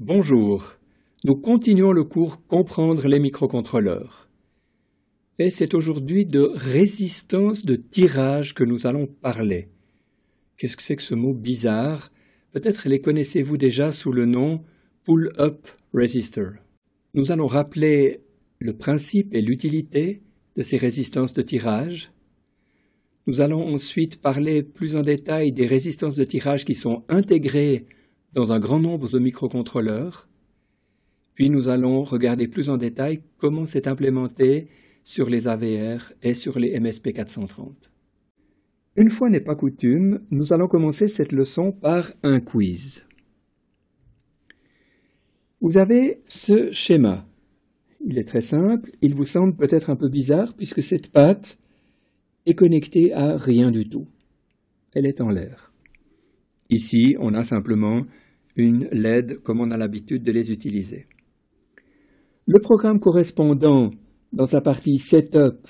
Bonjour, nous continuons le cours Comprendre les microcontrôleurs. Et c'est aujourd'hui de résistance de tirage que nous allons parler. Qu'est-ce que c'est que ce mot bizarre? Peut-être les connaissez-vous déjà sous le nom Pull-up Resistor. Nous allons rappeler le principe et l'utilité de ces résistances de tirage. Nous allons ensuite parler plus en détail des résistances de tirage qui sont intégrées dans un grand nombre de microcontrôleurs. Puis nous allons regarder plus en détail comment c'est implémenté sur les AVR et sur les MSP430. Une fois n'est pas coutume, nous allons commencer cette leçon par un quiz. Vous avez ce schéma. Il est très simple, il vous semble peut-être un peu bizarre puisque cette patte est connectée à rien du tout. Elle est en l'air. Ici, on a simplement une LED comme on a l'habitude de les utiliser. Le programme correspondant dans sa partie Setup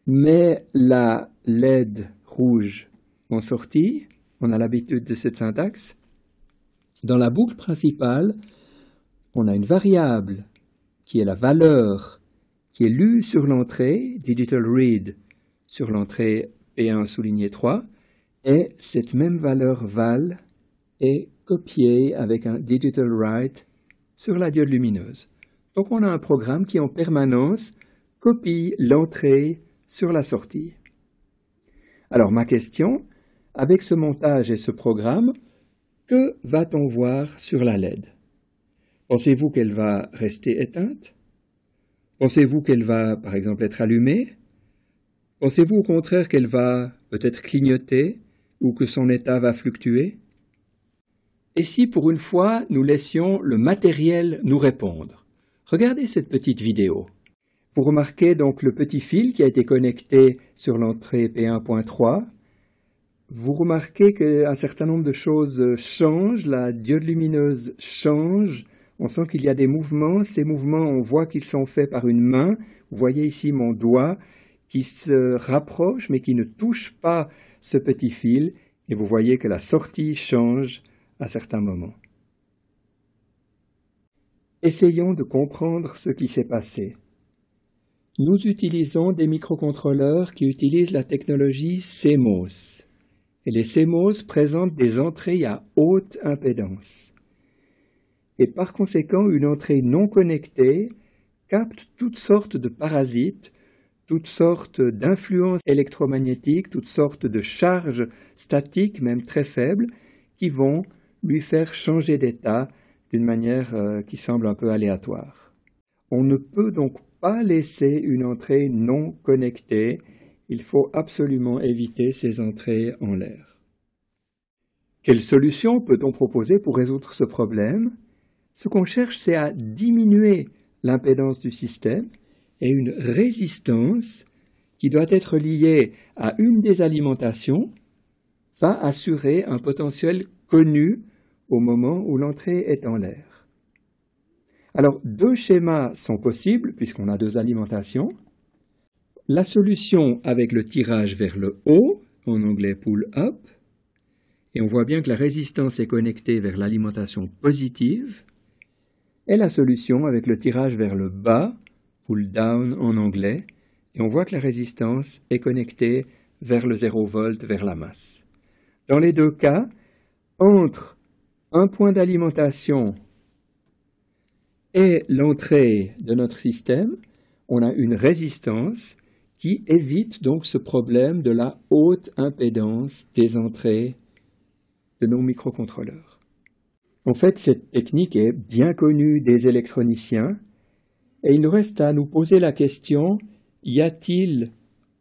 met la LED rouge en sortie. On a l'habitude de cette syntaxe. Dans la boucle principale, on a une variable qui est la valeur qui est lue sur l'entrée, Digital Read, sur l'entrée P1 souligné 3, et cette même valeur val est copiée avec un Digital Write sur la diode lumineuse. Donc on a un programme qui en permanence copie l'entrée sur la sortie. Alors ma question, avec ce montage et ce programme, que va-t-on voir sur la LED? Pensez-vous qu'elle va rester éteinte? Pensez-vous qu'elle va, par exemple, être allumée? Pensez-vous au contraire qu'elle va peut-être clignoter ou que son état va fluctuer? Et si pour une fois nous laissions le matériel nous répondre? Regardez cette petite vidéo. Vous remarquez donc le petit fil qui a été connecté sur l'entrée P1.3. Vous remarquez qu'un certain nombre de choses changent, la diode lumineuse change, on sent qu'il y a des mouvements. Ces mouvements, on voit qu'ils sont faits par une main. Vous voyez ici mon doigt qui se rapproche mais qui ne touche pas ce petit fil. Et vous voyez que la sortie change à certains moments. Essayons de comprendre ce qui s'est passé. Nous utilisons des microcontrôleurs qui utilisent la technologie CMOS. Et les CMOS présentent des entrées à haute impédance. Et par conséquent, une entrée non connectée capte toutes sortes de parasites, toutes sortes d'influences électromagnétiques, toutes sortes de charges statiques, même très faibles, qui vont lui faire changer d'état d'une manière qui semble un peu aléatoire. On ne peut donc pas laisser une entrée non connectée. Il faut absolument éviter ces entrées en l'air. Quelle solution peut-on proposer pour résoudre ce problème? Ce qu'on cherche, c'est à diminuer l'impédance du système et une résistance qui doit être liée à une des alimentations va assurer un potentiel connu au moment où l'entrée est en l'air. Alors, deux schémas sont possibles puisqu'on a deux alimentations. La solution avec le tirage vers le haut, en anglais pull-up, et on voit bien que la résistance est connectée vers l'alimentation positive, et la solution avec le tirage vers le bas, pull-down en anglais, et on voit que la résistance est connectée vers le 0 volt, vers la masse. Dans les deux cas, entre un point d'alimentation et l'entrée de notre système, on a une résistance qui évite donc ce problème de la haute impédance des entrées de nos microcontrôleurs. En fait, cette technique est bien connue des électroniciens et il nous reste à nous poser la question, y a-t-il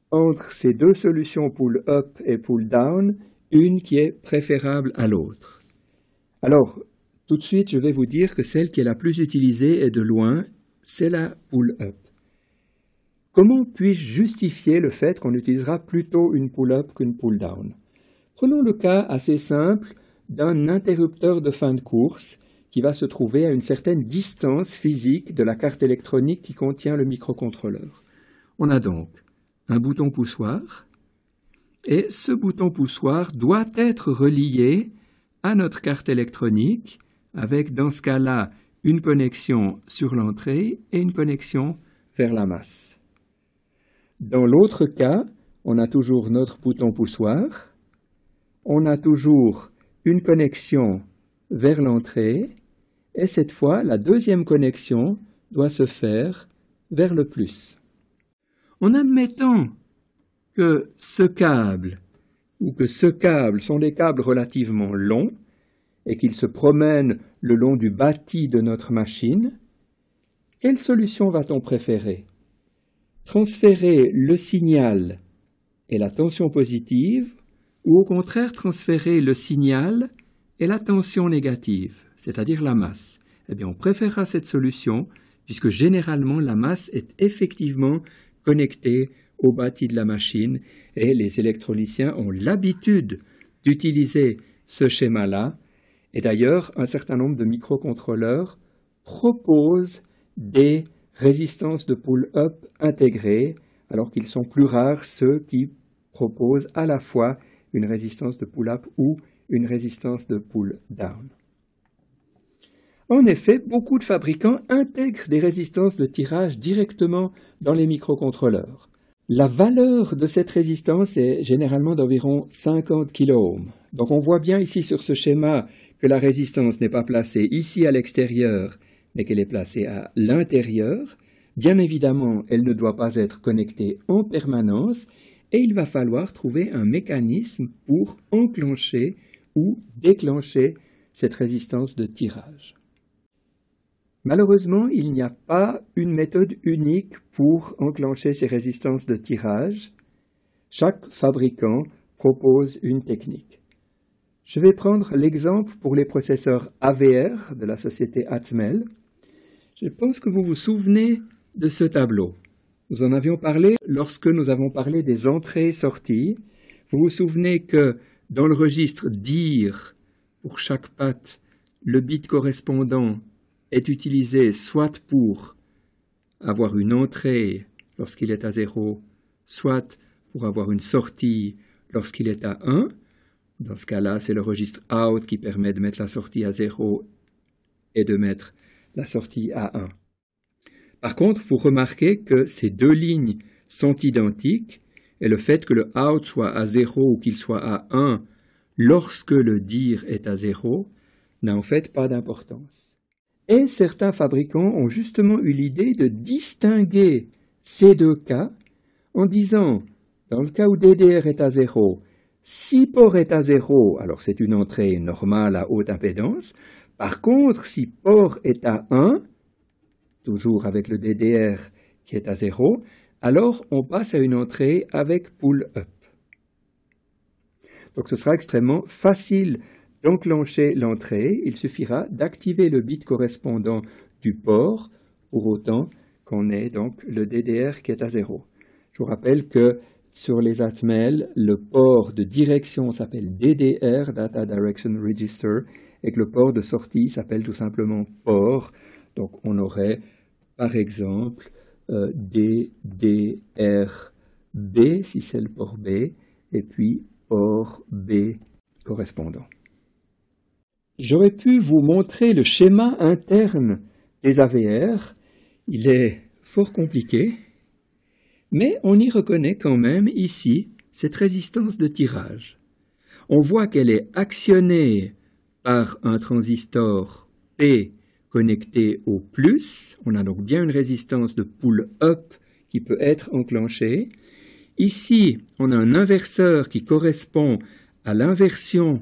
entre ces deux solutions pull-up et pull-down une qui est préférable à l'autre? Alors, tout de suite, je vais vous dire que celle qui est la plus utilisée et de loin, c'est la pull-up. Comment puis-je justifier le fait qu'on utilisera plutôt une pull-up qu'une pull-down? Prenons le cas assez simple d'un interrupteur de fin de course qui va se trouver à une certaine distance physique de la carte électronique qui contient le microcontrôleur. On a donc un bouton poussoir et ce bouton poussoir doit être relié à notre carte électronique avec dans ce cas-là une connexion sur l'entrée et une connexion vers la masse. Dans l'autre cas, on a toujours notre bouton poussoir, on a toujours une connexion vers l'entrée, et cette fois, la deuxième connexion doit se faire vers le plus. En admettant que ce câble ou que ce câble sont des câbles relativement longs et qu'ils se promènent le long du bâti de notre machine, quelle solution va-t-on préférer? Transférer le signal et la tension positive ou au contraire transférer le signal et la tension négative, c'est-à-dire la masse? Eh bien, on préférera cette solution puisque généralement la masse est effectivement connectée au bâti de la machine et les électrolyciens ont l'habitude d'utiliser ce schéma-là. Et d'ailleurs, un certain nombre de microcontrôleurs proposent des résistances de pull-up intégrées, alors qu'ils sont plus rares ceux qui proposent à la fois une résistance de pull-up ou une résistance de pull-down. En effet, beaucoup de fabricants intègrent des résistances de tirage directement dans les microcontrôleurs. La valeur de cette résistance est généralement d'environ 50 kΩ. Donc on voit bien ici sur ce schéma que la résistance n'est pas placée ici à l'extérieur, mais qu'elle est placée à l'intérieur. Bien évidemment, elle ne doit pas être connectée en permanence et il va falloir trouver un mécanisme pour enclencher ou déclencher cette résistance de tirage. Malheureusement, il n'y a pas une méthode unique pour enclencher ces résistances de tirage. Chaque fabricant propose une technique. Je vais prendre l'exemple pour les processeurs AVR de la société Atmel. Je pense que vous vous souvenez de ce tableau. Nous en avions parlé lorsque nous avons parlé des entrées-sorties. Vous vous souvenez que dans le registre DIR, pour chaque patte, le bit correspondant est utilisé soit pour avoir une entrée lorsqu'il est à 0, soit pour avoir une sortie lorsqu'il est à 1. Dans ce cas-là, c'est le registre OUT qui permet de mettre la sortie à 0 et de mettre la sortie à 1. Par contre, vous remarquez que ces deux lignes sont identiques et le fait que le OUT soit à 0 ou qu'il soit à 1 lorsque le DIR est à 0 n'a en fait pas d'importance. Et certains fabricants ont justement eu l'idée de distinguer ces deux cas en disant, dans le cas où DDR est à 0, si port est à 0, alors c'est une entrée normale à haute impédance. Par contre, si port est à 1, toujours avec le DDR qui est à 0, alors on passe à une entrée avec pull-up. Donc ce sera extrêmement facile d'enclencher l'entrée. Il suffira d'activer le bit correspondant du port, pour autant qu'on ait donc le DDR qui est à 0. Je vous rappelle que sur les Atmel, le port de direction s'appelle DDR, Data Direction Register, et que le port de sortie s'appelle tout simplement port. Donc on aurait par exemple DDR B, si c'est le port B, et puis port B correspondant. J'aurais pu vous montrer le schéma interne des AVR. Il est fort compliqué, mais on y reconnaît quand même ici cette résistance de tirage. On voit qu'elle est actionnée par un transistor P connecté au plus. On a donc bien une résistance de pull-up qui peut être enclenchée. Ici, on a un inverseur qui correspond à l'inversion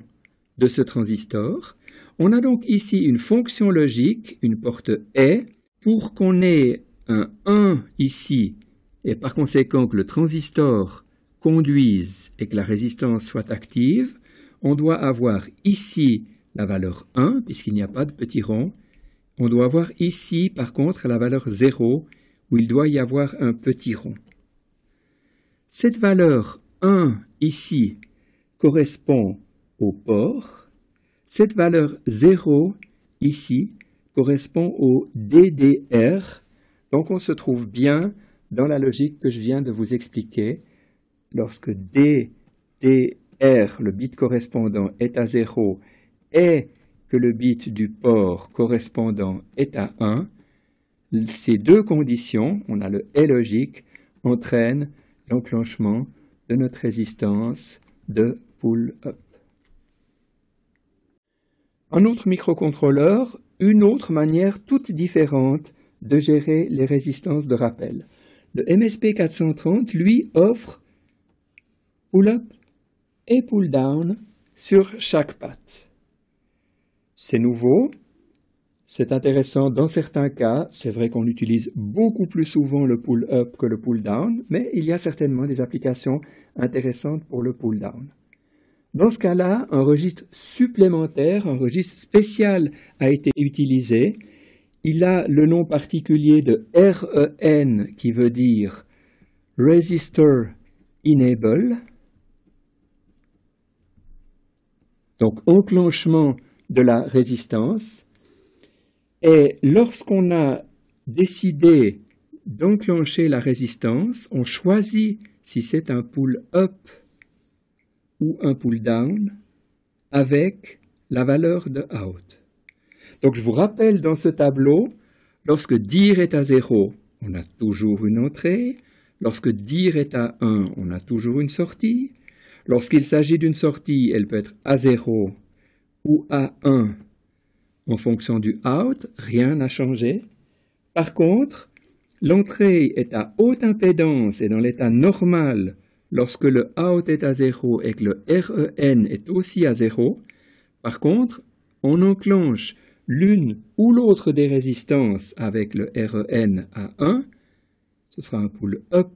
de ce transistor. On a donc ici une fonction logique, une porte est, pour qu'on ait un 1 ici, et par conséquent que le transistor conduise et que la résistance soit active, on doit avoir ici la valeur 1, puisqu'il n'y a pas de petit rond. On doit avoir ici, par contre, la valeur 0, où il doit y avoir un petit rond. Cette valeur 1 ici correspond au port. Cette valeur 0 ici correspond au DDR. Donc on se trouve bien dans la logique que je viens de vous expliquer. Lorsque DDR, le bit correspondant, est à 0 et que le bit du port correspondant est à 1, ces deux conditions, on a le est logique, entraînent l'enclenchement de notre résistance de pull-up. Un autre microcontrôleur, une autre manière toute différente de gérer les résistances de rappel. Le MSP430, lui, offre pull-up et pull-down sur chaque patte. C'est nouveau, c'est intéressant dans certains cas, c'est vrai qu'on utilise beaucoup plus souvent le pull-up que le pull-down, mais il y a certainement des applications intéressantes pour le pull-down. Dans ce cas-là, un registre supplémentaire, un registre spécial a été utilisé. Il a le nom particulier de REN qui veut dire Resistor Enable. Donc enclenchement de la résistance. Et lorsqu'on a décidé d'enclencher la résistance, on choisit si c'est un pull-up ou un pull-down avec la valeur de out. Donc je vous rappelle dans ce tableau, lorsque dir est à 0, on a toujours une entrée. Lorsque dir est à 1, on a toujours une sortie. Lorsqu'il s'agit d'une sortie, elle peut être à 0 ou à 1 en fonction du out, rien n'a changé. Par contre, l'entrée est à haute impédance et dans l'état normal, lorsque le out est à 0 et que le REN est aussi à 0, par contre, on enclenche l'une ou l'autre des résistances avec le REN à 1, ce sera un pull-up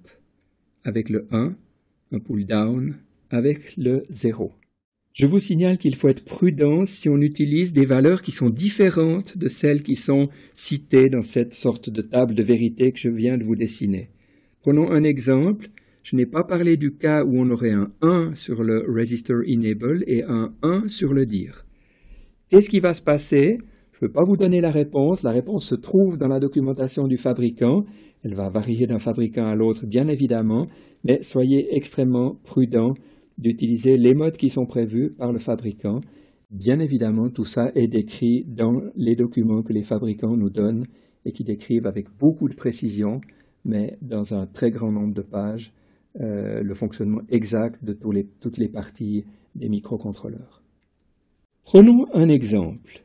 avec le 1, un pull-down avec le 0. Je vous signale qu'il faut être prudent si on utilise des valeurs qui sont différentes de celles qui sont citées dans cette sorte de table de vérité que je viens de vous dessiner. Prenons un exemple. Je n'ai pas parlé du cas où on aurait un 1 sur le Resistor Enable et un 1 sur le dir. Qu'est-ce qui va se passer? Je ne peux pas vous donner la réponse. La réponse se trouve dans la documentation du fabricant. Elle va varier d'un fabricant à l'autre, bien évidemment, mais soyez extrêmement prudents d'utiliser les modes qui sont prévus par le fabricant. Bien évidemment, tout ça est décrit dans les documents que les fabricants nous donnent et qui décrivent avec beaucoup de précision, mais dans un très grand nombre de pages, le fonctionnement exact de toutes les parties des microcontrôleurs. Prenons un exemple.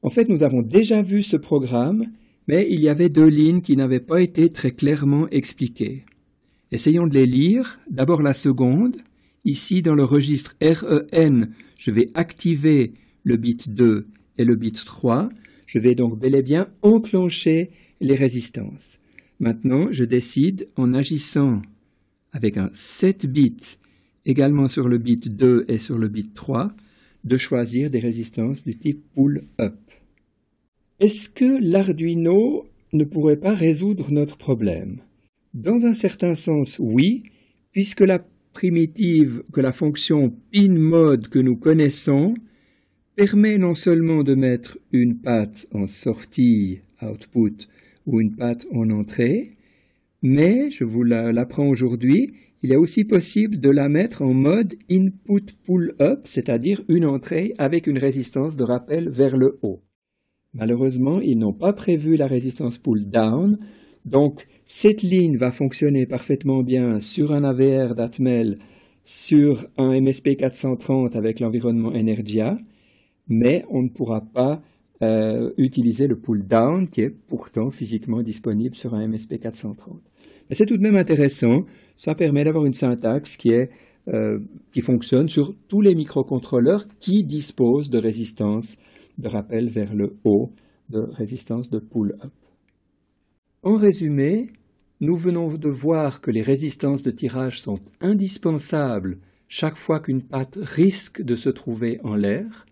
En fait, nous avons déjà vu ce programme, mais il y avait deux lignes qui n'avaient pas été très clairement expliquées. Essayons de les lire. D'abord la seconde. Ici, dans le registre REN, je vais activer le bit 2 et le bit 3. Je vais donc bel et bien enclencher les résistances. Maintenant, je décide, en agissant avec un 7 bits, également sur le bit 2 et sur le bit 3, de choisir des résistances du type pull-up. Est-ce que l'Arduino ne pourrait pas résoudre notre problème? Dans un certain sens, oui, puisque la primitive que la fonction pinMode que nous connaissons permet non seulement de mettre une patte en sortie, output, ou une patte en entrée, mais, je vous l'apprends aujourd'hui, il est aussi possible de la mettre en mode input pull-up, c'est-à-dire une entrée avec une résistance de rappel vers le haut. Malheureusement, ils n'ont pas prévu la résistance pull-down, donc cette ligne va fonctionner parfaitement bien sur un AVR d'Atmel, sur un MSP430 avec l'environnement Energia, mais on ne pourra pas utiliser le pull-down qui est pourtant physiquement disponible sur un MSP430. Mais c'est tout de même intéressant, ça permet d'avoir une syntaxe qui fonctionne sur tous les microcontrôleurs qui disposent de résistance de rappel vers le haut, de résistance de pull-up. En résumé, nous venons de voir que les résistances de tirage sont indispensables chaque fois qu'une patte risque de se trouver en l'air.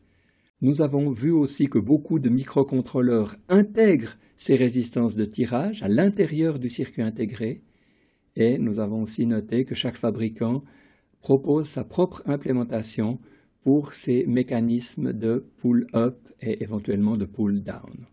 Nous avons vu aussi que beaucoup de microcontrôleurs intègrent ces résistances de tirage à l'intérieur du circuit intégré. Et nous avons aussi noté que chaque fabricant propose sa propre implémentation pour ces mécanismes de pull-up et éventuellement de pull-down.